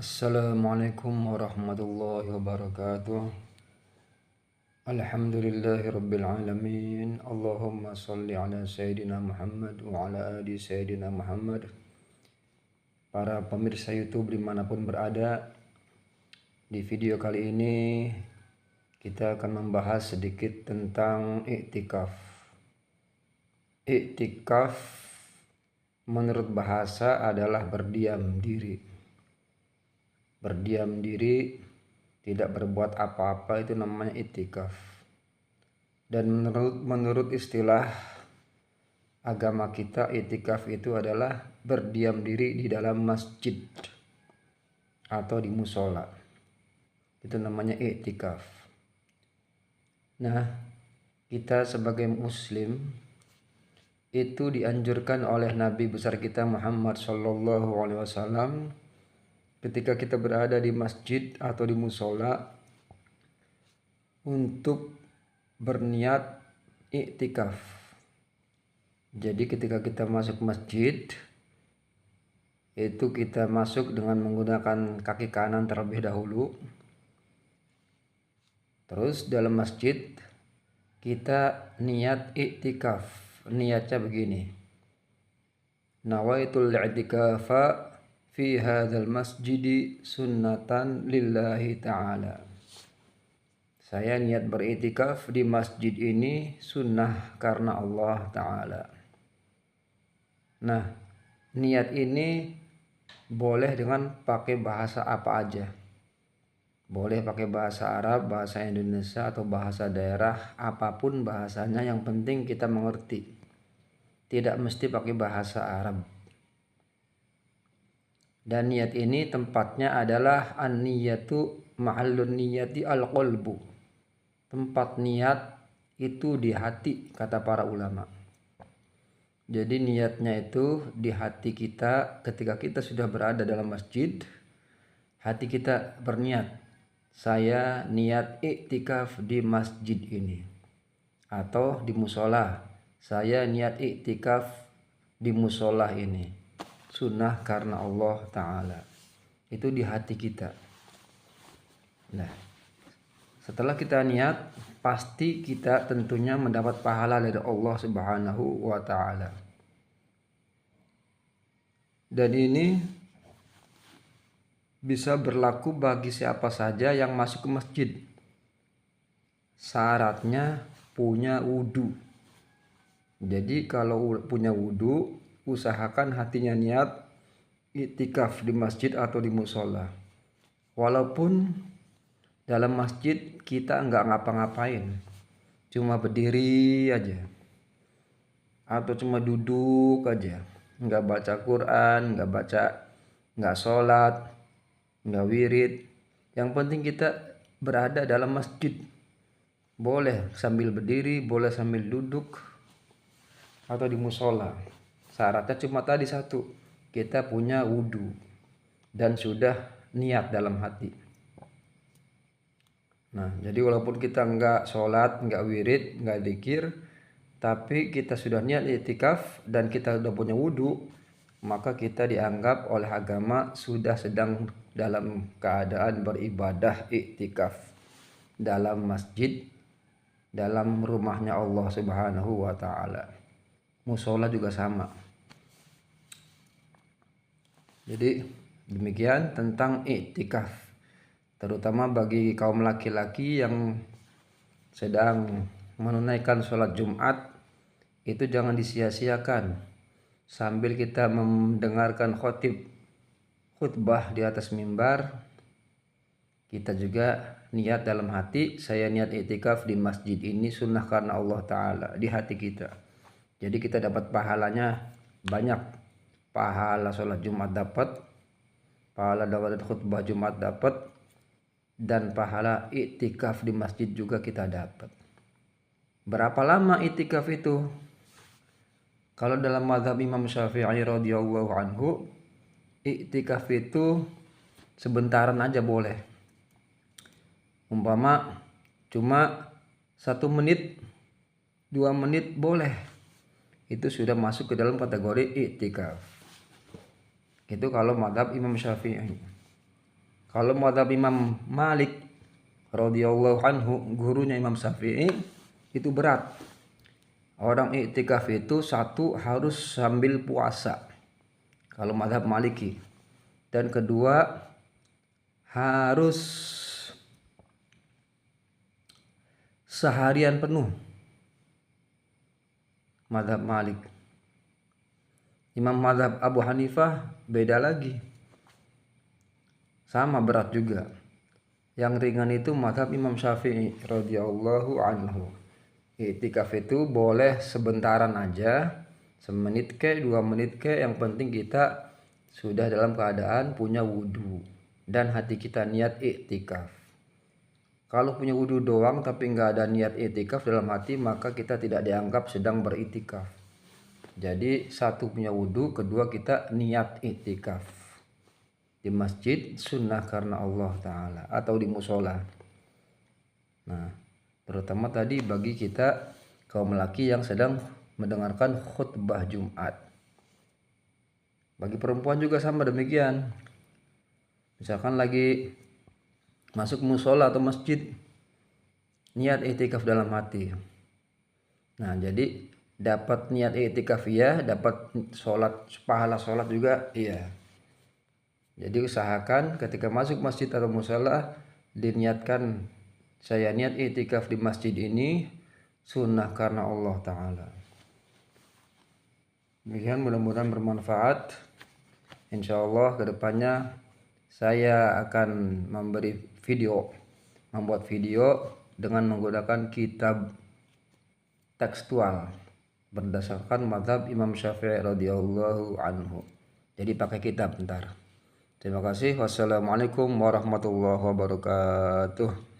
Assalamualaikum warahmatullahi wabarakatuh. Alhamdulillahirabbil alamin. Allahumma shalli ala sayyidina Muhammad wa ala ali sayyidina Muhammad. Para pemirsa YouTube dimanapun berada, di video kali ini kita akan membahas sedikit tentang iktikaf. Iktikaf menurut bahasa adalah berdiam diri. Berdiam diri, tidak berbuat apa-apa, itu namanya iktikaf. Dan menurut istilah agama kita, iktikaf itu adalah berdiam diri di dalam masjid atau di musola. Itu namanya iktikaf. Nah, kita sebagai muslim itu dianjurkan oleh Nabi besar kita Muhammad SAW ketika kita berada di masjid atau di musola untuk berniat iktikaf. Jadi ketika kita masuk masjid itu kita masuk dengan menggunakan kaki kanan terlebih dahulu. Terus dalam masjid kita niat iktikaf. Niatnya begini: nawaitul i'tikafa fi hadzal masjidi sunnatan lillahi ta'ala. Saya niat beriktikaf di masjid ini sunnah karena Allah Ta'ala. Nah, niat ini boleh dengan pakai bahasa apa aja. Boleh pakai bahasa Arab, bahasa Indonesia, atau bahasa daerah, apapun bahasanya, yang penting kita mengerti. Tidak mesti pakai bahasa Arab. Dan niat ini tempatnya adalah an-niyatu mahallun niyati al-qalbu. Tempat niat itu di hati, kata para ulama. Jadi niatnya itu di hati kita. Ketika kita sudah berada dalam masjid, hati kita berniat, saya niat iktikaf di masjid ini, atau di musola, saya niat iktikaf di musola ini, sunnah karena Allah Ta'ala. Itu di hati kita. Nah, setelah kita niat, pasti kita tentunya mendapat pahala dari Allah Subhanahu wa Ta'ala. Dan ini bisa berlaku bagi siapa saja yang masuk ke masjid. Syaratnya punya wudu. Jadi kalau punya wudu, usahakan hatinya niat iktikaf di masjid atau di musola. Walaupun dalam masjid kita nggak ngapa-ngapain, cuma berdiri aja, atau cuma duduk aja, nggak baca Quran, nggak sholat, nggak wirid. Yang penting kita berada dalam masjid. Boleh sambil berdiri, boleh sambil duduk, atau di musola. Syaratnya cuma tadi satu, kita punya wudu dan sudah niat dalam hati. Nah, jadi walaupun kita nggak sholat, nggak wirid, nggak dzikir, tapi kita sudah niat iktikaf dan kita sudah punya wudu, maka kita dianggap oleh agama sudah sedang dalam keadaan beribadah iktikaf dalam masjid, dalam rumahnya Allah Subhanahu wa Ta'ala. Musola juga sama. Jadi demikian tentang iktikaf, terutama bagi kaum laki-laki yang sedang menunaikan sholat Jumat. Itu jangan disia-siakan. Sambil kita mendengarkan khutbah di atas mimbar, kita juga niat dalam hati, saya niat iktikaf di masjid ini sunnah karena Allah Ta'ala, di hati kita. Jadi kita dapat pahalanya banyak. Pahala sholat Jumat dapat, pahala dapat khutbah Jumat dapat, dan pahala iktikaf di masjid juga kita dapat. Berapa lama iktikaf itu? Kalau dalam mazhab Imam Syafi'i radhiyallahu anhu, iktikaf itu sebentaran aja boleh. Umpama cuma 1 menit, 2 menit boleh. Itu sudah masuk ke dalam kategori iktikaf. Itu kalau mazhab Imam Syafi'i. Kalau mazhab Imam Malik radhiyallahu anhu, gurunya Imam Syafi'i, itu berat. Orang iktikaf itu satu harus sambil puasa kalau mazhab Maliki, dan kedua harus seharian penuh mazhab Malik. Imam mazhab Abu Hanifah beda lagi, sama berat juga. Yang ringan itu mazhab Imam Syafi'i radhiyallahu anhu. Iktikaf itu boleh sebentaran aja, semenit ke 2 menit ke, yang penting kita sudah dalam keadaan punya wudhu dan hati kita niat iktikaf. Kalau punya wudhu doang tapi nggak ada niat iktikaf dalam hati, maka kita tidak dianggap sedang beriktikaf. Jadi satu punya wudhu, kedua kita niat iktikaf di masjid sunnah karena Allah Ta'ala atau di musola. Nah, terutama tadi bagi kita kaum laki yang sedang mendengarkan khutbah Jumat. Bagi perempuan juga sama demikian. Misalkan lagi masuk musola atau masjid, niat iktikaf dalam hati. Nah, jadi dapat niat iktikaf ya, dapat sholat, pahala sholat juga iya. Jadi usahakan ketika masuk masjid atau musola diniatkan, saya niat iktikaf di masjid ini sunnah karena Allah Ta'ala. Demikian, mudah-mudahan bermanfaat. Insya Allah kedepannya saya akan membuat video dengan menggunakan kitab tekstual berdasarkan mazhab Imam Syafi'i radhiyallahu anhu. Jadi pakai kitab ntar. Terima kasih. Wassalamualaikum warahmatullahi wabarakatuh.